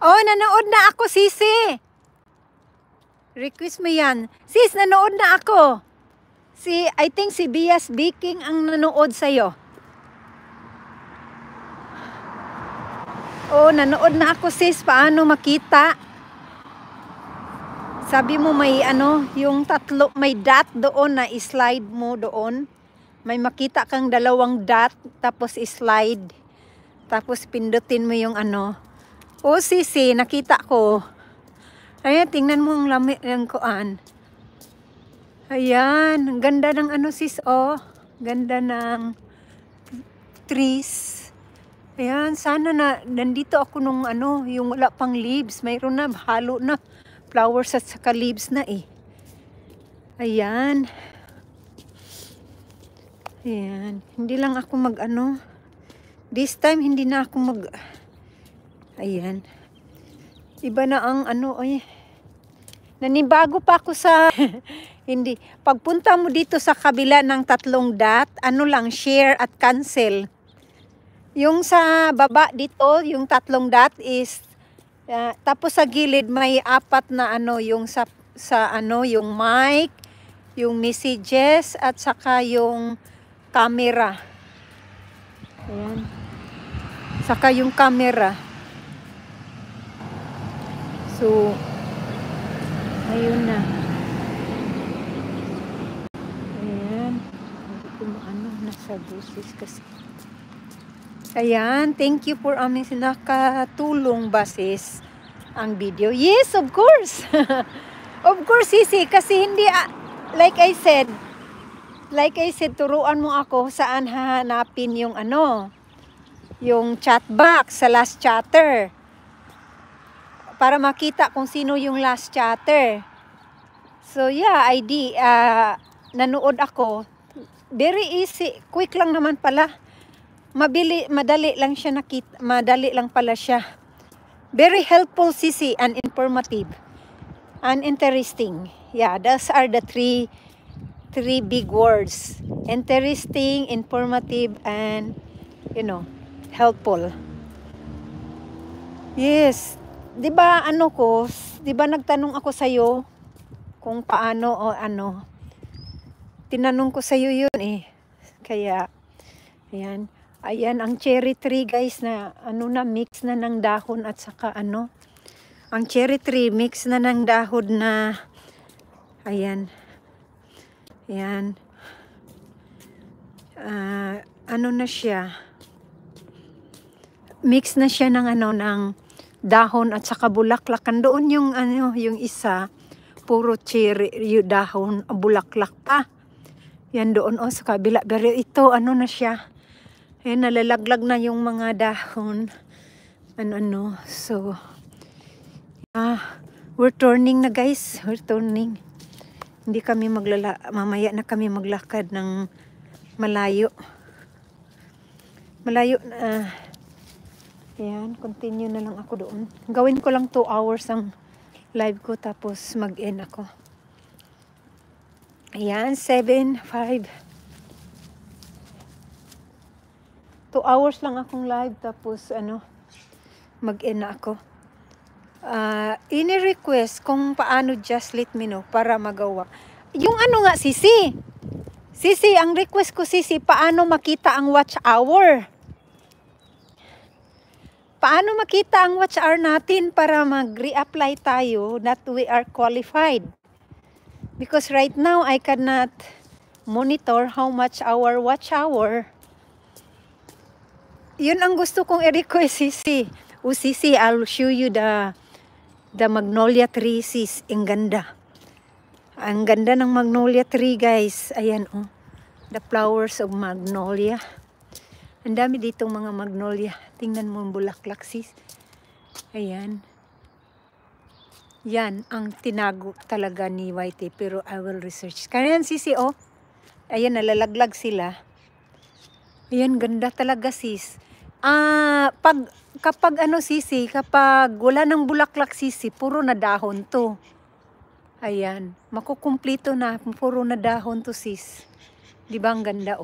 Oh, nanood na ako, Sisi. Request mo yan. Sis, nanood na ako. I think si Bias Baking ang nanood sa'yo. Oh, nanood na ako, sis. Paano makita? Sabi mo may yung tatlo, may dot doon na slide mo doon. May makita kang dalawang dot, tapos slide. Tapos pindutin mo yung Oh, sisi, nakita ko. Ayan, tingnan mo ang lamig ng kuan. Ayan, ang ganda ng sis, oh. Ganda ng trees. Ayan, sana na nandito ako nung yung wala pang leaves. Mayroon na, halo na. Flowers at saka leaves na eh. Ayan. Ayan. Hindi lang ako this time hindi na ako ayan. Iba na ang nanibago pa ako sa hindi. Pagpunta mo dito sa kabila ng tatlong dot, lang, share at cancel. Yung sa baba dito, yung tatlong dot is tapos sa gilid may apat na yung sa yung mic, yung messages at saka yung camera. Ayan. Saka yung camera. So ayun na. Ayan. Hindi ko nasa busis kasi. Ayan, thank you for nakatulong ba sis ang video. Yes, of course. Of course, sisi, kasi hindi like I said, turuan mo ako saan hahanapin yung yung chat box sa last chatter. Para makita kung sino yung last chatter. So yeah, nanood ako. Very easy, quick lang naman pala. Madali lang siya nakita, madali lang pala siya. Very helpful, sisi, and informative. And interesting. Yeah, those are the three big words. Interesting, informative, and helpful. Yes. 'Di ba nagtanong ako sa iyo kung paano o tinanong ko sa iyo 'yun eh. Kaya ayan. Ayan ang cherry tree guys na mix na ng dahon at saka ang cherry tree mix na ng dahon na ayan. Ayan. Na siya. Mix na siya ng ng dahon at saka bulaklak. Doon yung yung isa puro cherry yung dahon, bulaklak pa. Yan doon sa kabila. Pero ito na siya. Ayan, nalalaglag na yung mga dahon. So, we're turning na guys. We're turning. Hindi kami mamaya na kami maglakad ng malayo. Malayo na. Ayan, continue na lang ako doon. Gawin ko lang 2 hours ang live ko tapos mag-end ako. Ayan, 7:05. 2 hours lang akong live tapos mag-end na ako. Ini-request kung paano, just let me know para magawa. Yung nga sisi. Sisi, ang request ko sisi, paano makita ang watch hour? Paano makita ang watch hour natin para mag-reapply tayo that we are qualified? Because right now I cannot monitor how much our watch hour. Yun ang gusto kong i-request, sisi. Sisi, I'll show you the magnolia tree, sis. Ang ganda. Ang ganda ng magnolia tree, guys. Ayan, the flowers of magnolia. Ang dami ditong mga magnolia. Tingnan mo ang bulaklak, sis. Ayan. Yan ang tinago talaga ni YT. Pero I will research. Kaya yan, sisi, Ayan, nalalaglag sila. Ayan, ganda talaga, sis. Kapag sisi, kapag wala ng bulaklak, sisi, puro na dahon to. Ayan, makukumplito na, puro na dahon to, sis. Di ba ang ganda,